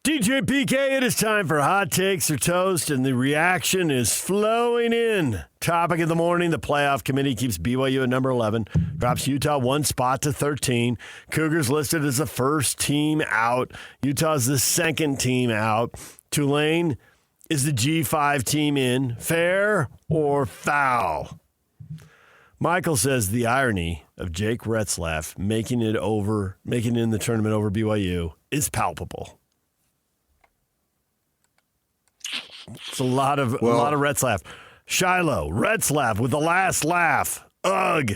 DJ PK, it is time for Hot Takes or Toast, and the reaction is flowing in. Topic of the morning, the playoff committee keeps BYU at number 11, drops Utah one spot to 13. Cougars listed as the first team out. Utah's the second team out. Tulane is the G5 team in. Fair or foul? Michael says the irony of Jake Retzlaff making it in the tournament over BYU is palpable. It's a lot of Retzlaff. Shiloh, Retzlaff with the last laugh. Ugh.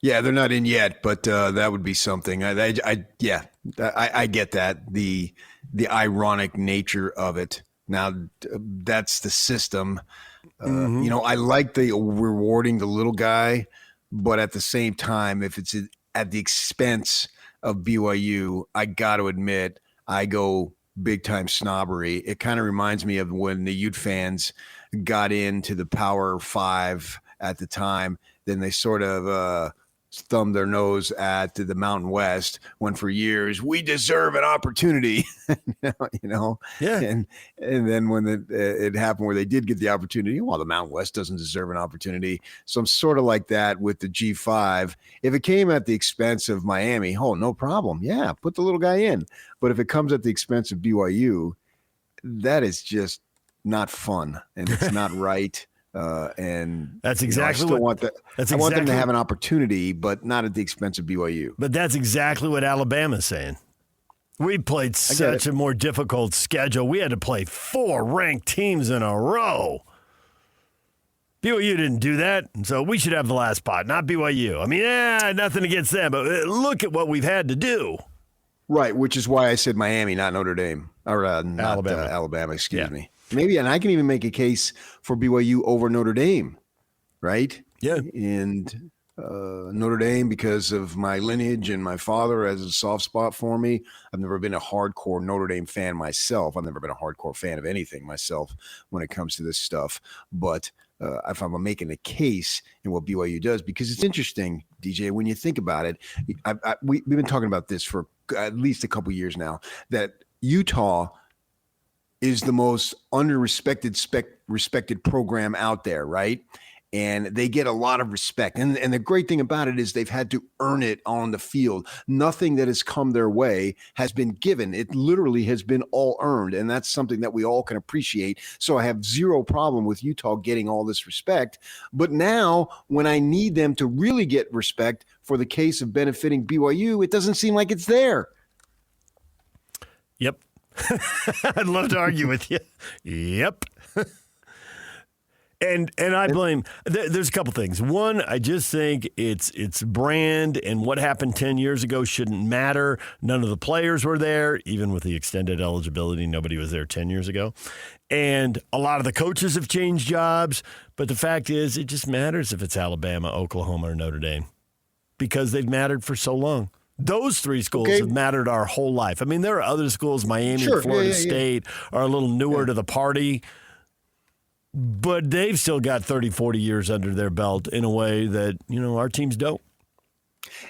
Yeah, they're not in yet, but that would be something. I get that. The ironic nature of it. Now, that's the system. I like the rewarding the little guy, but at the same time, if it's at the expense of BYU, I got to admit, I go big time snobbery. It kind of reminds me of when the Ute fans got into the Power Five at the time. Then they sort of thumbed their nose at the Mountain West, when for years we deserve an opportunity. Yeah. And then when it happened where they did get the opportunity, well, the Mountain West doesn't deserve an opportunity. So I'm sort of like that with the G5. If it came at the expense of Miami, no problem. Yeah, put the little guy in. But if it comes at the expense of BYU, that is just not fun, and it's not right. And that's exactly I want them to have an opportunity, but not at the expense of BYU. But that's exactly what Alabama's saying. We played such a more difficult schedule. We had to play 4 ranked teams in a row. BYU didn't do that, and so we should have the last spot, not BYU. I mean, nothing against them, but look at what we've had to do. Right, which is why I said Miami, not Notre Dame, or not Alabama. Excuse me. Maybe, and I can even make a case for BYU over Notre Dame, right? Yeah. And Notre Dame, because of my lineage and my father, has a soft spot for me. I've never been a hardcore Notre Dame fan myself. I've never been a hardcore fan of anything myself when it comes to this stuff. But if I'm making a case in what BYU does, because it's interesting, DJ, when you think about it, we've been talking about this for at least a couple years now, that Utah is the most respected program out there, right? And they get a lot of respect. And the great thing about it is they've had to earn it on the field. Nothing that has come their way has been given. It literally has been all earned. And that's something that we all can appreciate. So I have zero problem with Utah getting all this respect. But now when I need them to really get respect for the case of benefiting BYU, it doesn't seem like it's there. Yep. I'd love to argue with you. Yep. And I blame there's a couple things. One, I just think it's brand, and what happened 10 years ago shouldn't matter. None of the players were there, even with the extended eligibility. Nobody was there 10 years ago. And a lot of the coaches have changed jobs, but the fact is it just matters if it's Alabama, Oklahoma, or Notre Dame, because they've mattered for so long. Those 3 schools have mattered our whole life. I mean, there are other schools, Miami and Florida State, are a little newer to the party, but they've still got 30, 40 years under their belt in a way that, our teams don't.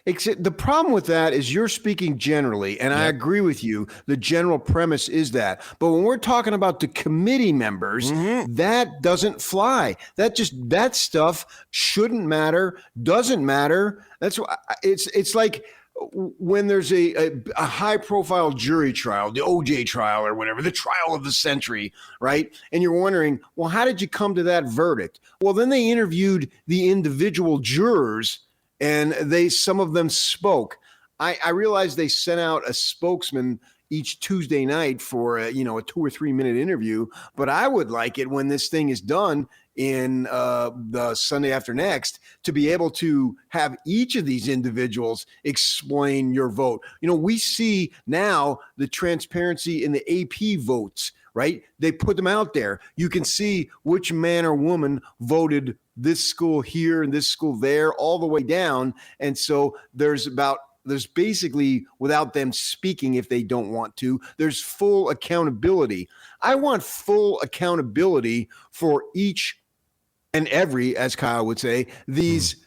Except the problem with that is you're speaking generally, and I agree with you. The general premise is that. But when we're talking about the committee members, that doesn't fly. That stuff shouldn't matter, doesn't matter. That's why it's like when there's a high-profile jury trial, the OJ trial or whatever, the trial of the century, right? And you're wondering, well, how did you come to that verdict? Well, then they interviewed the individual jurors, and some of them spoke. I realized they sent out a spokesman each Tuesday night for a 2 or 3 minute interview, but I would like it when this thing is done in the Sunday after next to be able to have each of these individuals explain your vote. We see now the transparency in the AP votes, right? They put them out there. You can see which man or woman voted this school here and this school there, all the way down. And so there's basically, without them speaking if they don't want to, there's full accountability. I want full accountability for each and every, as Kyle would say, these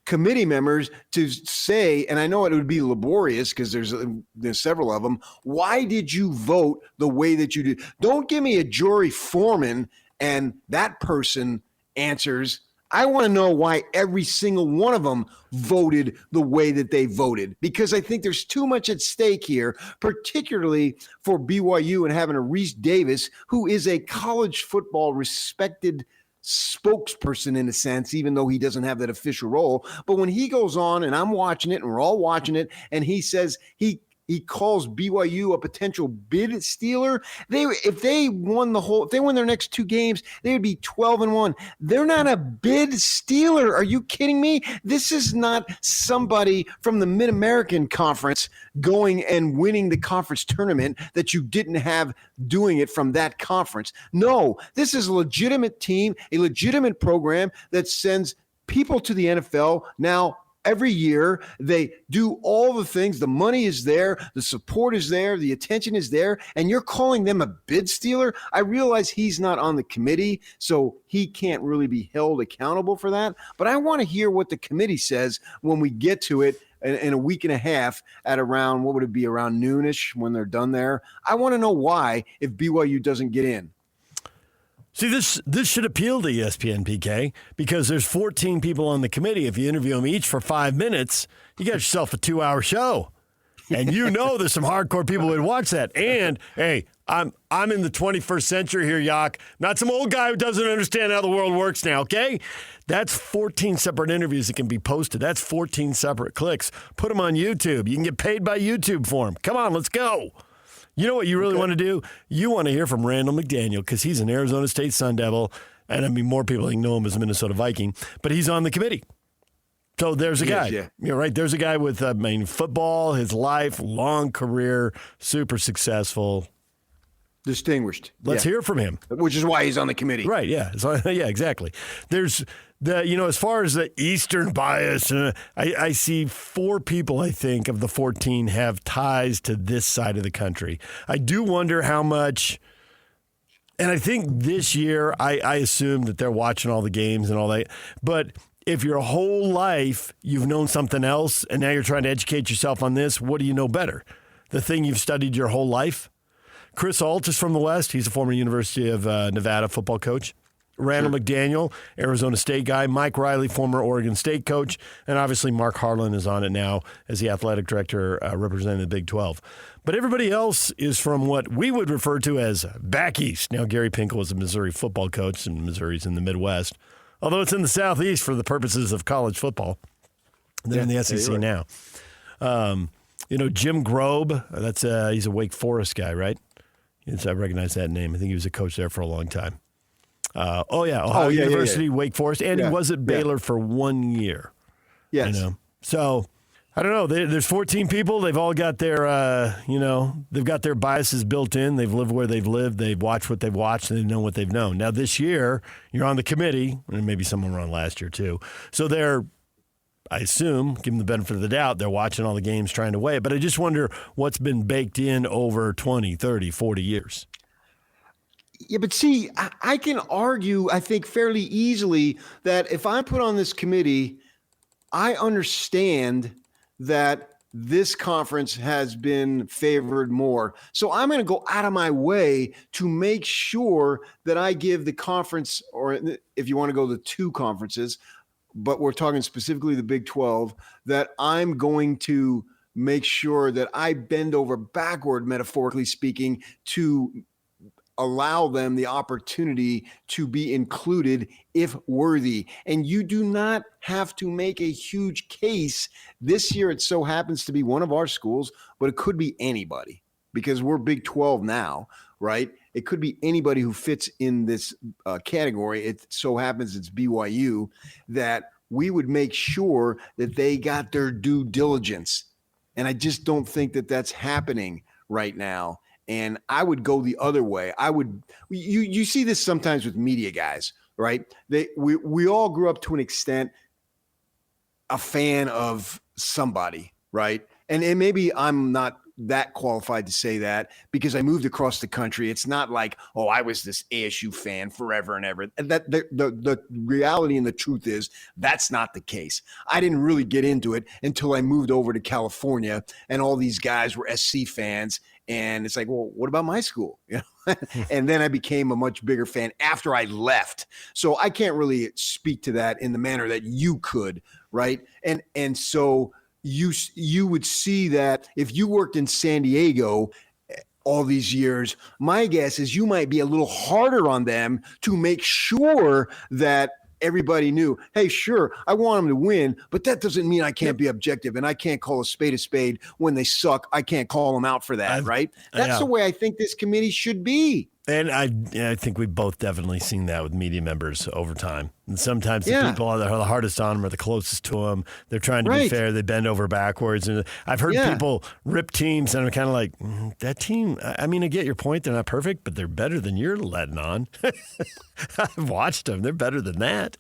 committee members to say, and I know it would be laborious because there's several of them. Why did you vote the way that you did? Don't give me a jury foreman and that person answers. I want to know why every single one of them voted the way that they voted, because I think there's too much at stake here, particularly for BYU and having a Reese Davis, who is a college football respected spokesperson in a sense, even though he doesn't have that official role. But when he goes on, and I'm watching it and we're all watching it, and he says he calls BYU a potential bid stealer. If they won their next 2 games, they would be 12-1. They're not a bid stealer. Are you kidding me? This is not somebody from the Mid-American Conference going and winning the conference tournament that you didn't have doing it from that conference. No, this is a legitimate team, a legitimate program that sends people to the NFL. Now, every year, they do all the things. The money is there. The support is there. The attention is there. And you're calling them a bid stealer? I realize he's not on the committee, so he can't really be held accountable for that. But I want to hear what the committee says when we get to it in a week and a half at around, what would it be, around noonish when they're done there. I want to know why if BYU doesn't get in. See, this should appeal to ESPN, PK, because there's 14 people on the committee. If you interview them each for 5 minutes, you got yourself a 2-hour show. And there's some hardcore people who would watch that. And, hey, I'm in the 21st century here, Yak. Not some old guy who doesn't understand how the world works now, okay? That's 14 separate interviews that can be posted. That's 14 separate clicks. Put them on YouTube. You can get paid by YouTube for them. Come on, let's go. You know what you really want to do? You want to hear from Randall McDaniel because he's an Arizona State Sun Devil, and I mean more people know him as a Minnesota Viking, but he's on the committee. So there's a guy. Yeah. You're right. There's a guy with football, his life, long career, super successful. Distinguished. Let's hear from him. Which is why he's on the committee. Right, yeah. So, yeah, exactly. There's as far as the Eastern bias, I see 4 people, I think, of the 14 have ties to this side of the country. I do wonder how much, and I think this year, I assume that they're watching all the games and all that, but if your whole life you've known something else and now you're trying to educate yourself on this, what do you know better? The thing you've studied your whole life? Chris Alt is from the West. He's a former University of Nevada football coach. Randall McDaniel, Arizona State guy. Mike Riley, former Oregon State coach. And obviously Mark Harlan is on it now as the athletic director representing the Big 12. But everybody else is from what we would refer to as back east. Now, Gary Pinkel was a Missouri football coach, and Missouri's in the Midwest, although it's in the Southeast for the purposes of college football. They're in the SEC now. Jim Grobe, he's a Wake Forest guy, right? I recognize that name. I think he was a coach there for a long time. Ohio University, Wake Forest, and he was at Baylor for 1 year. Yes. So, I don't know. There's 14 people. They've all got their, they've got their biases built in. They've lived where they've lived. They've watched what they've watched, and they know what they've known. Now, this year, you're on the committee, and maybe someone were on last year too. So they're, I assume, give them the benefit of the doubt, they're watching all the games trying to weigh it. But I just wonder what's been baked in over 20, 30, 40 years. Yeah, but see, I can argue, I think, fairly easily that if I put on this committee, I understand that this conference has been favored more. So I'm going to go out of my way to make sure that I give the conference, or if you want to go the 2 conferences, but we're talking specifically the Big 12, that I'm going to make sure that I bend over backward, metaphorically speaking, to allow them the opportunity to be included if worthy. And you do not have to make a huge case. This year, it so happens to be one of our schools, but it could be anybody because we're Big 12 now, right? It could be anybody who fits in this category. It so happens it's BYU, that we would make sure that they got their due diligence. And I just don't think that that's happening right now. And I would go the other way. You see this sometimes with media guys, right? We all grew up to an extent a fan of somebody, right? And maybe I'm not that qualified to say that because I moved across the country. It's not like, oh, I was this ASU fan forever and ever. And that the reality and the truth is that's not the case. I didn't really get into it until I moved over to California, and all these guys were SC fans. And it's like, well, what about my school? You know? And then I became a much bigger fan after I left. So I can't really speak to that in the manner that you could, right? And so you would see that if you worked in San Diego all these years, my guess is you might be a little harder on them to make sure that everybody knew, hey, sure, I want them to win, but that doesn't mean I can't be objective, and I can't call a spade when they suck. I can't call them out for that, right? That's the way I think this committee should be. And I think we've both definitely seen that with media members over time. And sometimes the people that are the hardest on them are the closest to them. They're trying to be fair. They bend over backwards. And I've heard people rip teams, and I'm kind of like, that team, I mean, I get your point. They're not perfect, but they're better than you're letting on. I've watched them. They're better than that.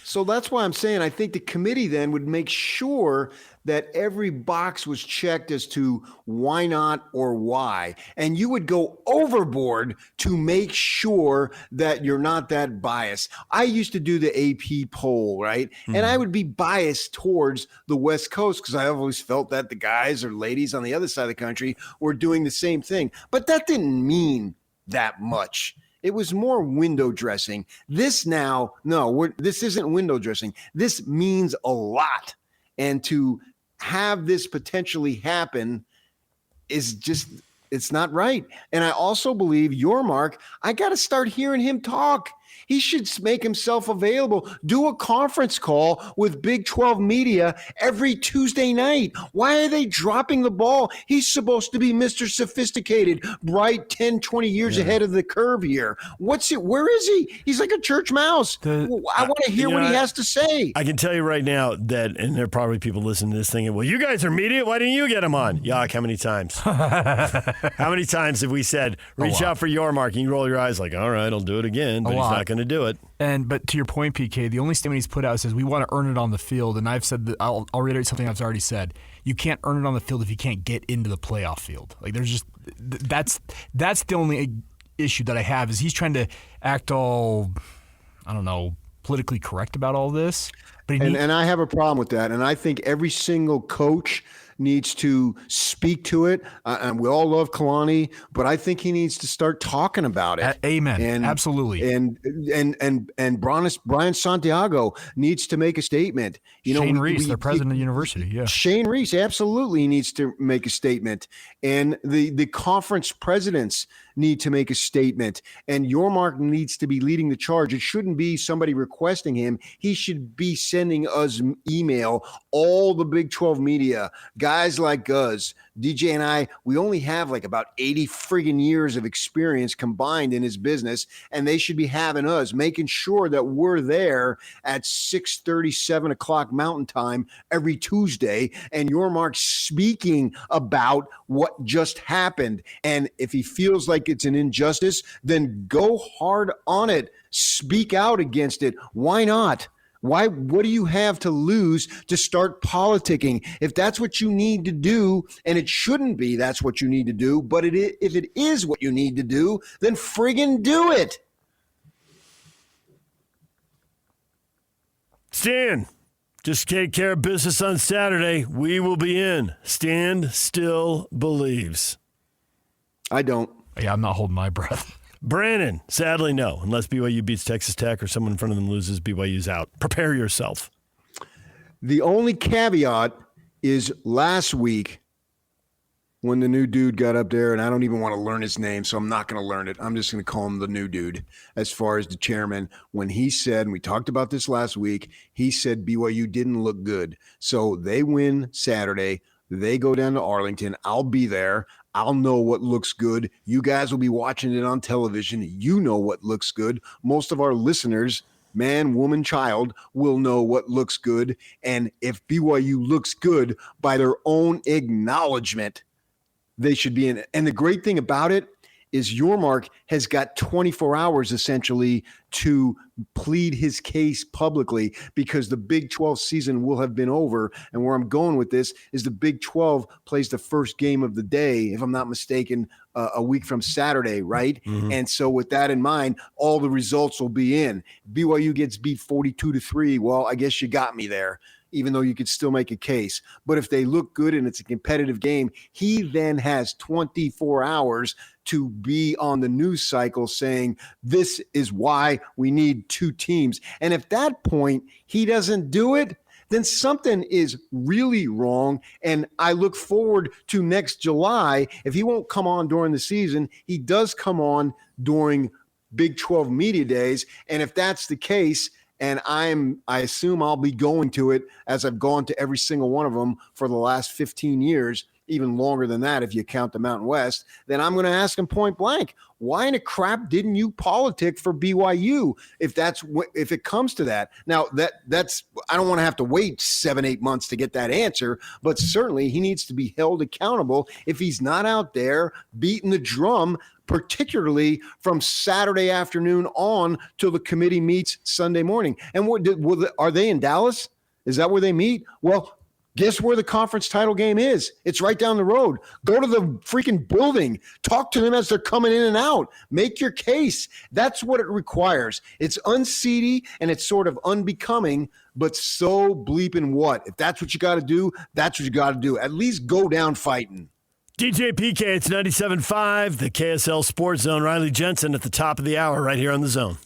So that's why I'm saying I think the committee then would make sure that every box was checked as to why not or why. And you would go overboard to make sure that you're not that biased. I used to do the AP poll, right? Mm-hmm. And I would be biased towards the West Coast because I always felt that the guys or ladies on the other side of the country were doing the same thing. But that didn't mean that much. It was more window dressing. This isn't window dressing. This means a lot. And to have this potentially happen is just, it's not right. And I also believe I got to start hearing him talk. He should make himself available. Do a conference call with Big 12 media every Tuesday night. Why are they dropping the ball? He's supposed to be Mr. Sophisticated, bright, 10, 20 years ahead of the curve here. Where is he? He's like a church mouse. I want to hear what he has to say. I can tell you right now that, and there are probably people listening to this thinking, well, you guys are media. Why didn't you get him on? Yuck, how many times? How many times have we said, reach out for your mark, and you roll your eyes like, all right, I'll do it again, but he's not going to do it. But to your point, PK, the only statement he's put out says we want to earn it on the field, and I've said that I'll reiterate something I've already said. You can't earn it on the field if you can't get into the playoff field. Like there's just that's the only issue that I have is he's trying to act all, I don't know, politically correct about all this. But and I have a problem with that, and I think every single coach needs to speak to it. And we all love Kalani, but I think he needs to start talking about it. Amen. And, absolutely. And Brian Santiago needs to make a statement. Shane Reese, the president of the university. Yeah. Shane Reese absolutely needs to make a statement. And the conference presidents need to make a statement. And Yormark needs to be leading the charge. It shouldn't be somebody requesting him. He should be sending us email, all the Big 12 media, guys like us, DJ and I, we only have like about 80 friggin' years of experience combined in his business, and they should be having us, making sure that we're there at 6:30, 7 o'clock Mountain Time every Tuesday, and Yormark speaking about what just happened. And if he feels like it's an injustice, then go hard on it. Speak out against it. Why not? What do you have to lose to start politicking? If that's what you need to do, and it shouldn't be that's what you need to do, but if it is what you need to do, then friggin' do it. Stan, just take care of business on Saturday. We will be in. Stan still believes. I don't. Yeah, I'm not holding my breath. Brandon, sadly, no. Unless BYU beats Texas Tech or someone in front of them loses, BYU's out. Prepare yourself. The only caveat is last week when the new dude got up there, and I don't even want to learn his name, so I'm not going to learn it. I'm just going to call him the new dude as far as the chairman. When he said, and we talked about this last week, he said BYU didn't look good. So they win Saturday. They go down to Arlington. I'll be there. I'll know what looks good. You guys will be watching it on television. You know what looks good. Most of our listeners, man, woman, child, will know what looks good. And if BYU looks good by their own acknowledgement, they should be in it. And the great thing about it is Yormark has got 24 hours essentially to plead his case publicly, because the Big 12 season will have been over. And where I'm going with this is the Big 12 plays the first game of the day, if I'm not mistaken, a week from Saturday, right? Mm-hmm. And so with that in mind, all the results will be in. BYU gets beat 42-3. Well, I guess you got me there, even though you could still make a case. But if they look good and it's a competitive game, he then has 24 hours to be on the news cycle saying, this is why we need two teams. And if that point he doesn't do it, then something is really wrong. And I look forward to next July. If he won't come on during the season, he does come on during Big 12 media days. And if that's the case, and I assume I'll be going to it, as I've gone to every single one of them for the last 15 years, even longer than that if you count the Mountain West, then I'm going to ask him point blank, why in the crap didn't you politic for BYU if it comes to that? Now, that's I don't want to have to wait 7-8 months to get that answer, but certainly he needs to be held accountable if he's not out there beating the drum, particularly from Saturday afternoon on till the committee meets Sunday morning. And are they in Dallas? Is that where they meet? Well, guess where the conference title game is? It's right down the road. Go to the freaking building. Talk to them as they're coming in and out. Make your case. That's what it requires. It's unseedy and it's sort of unbecoming, but so bleeping what? If that's what you got to do, that's what you got to do. At least go down fighting. DJ PK, it's 97.5, the KSL Sports Zone. Riley Jensen at the top of the hour right here on The Zone.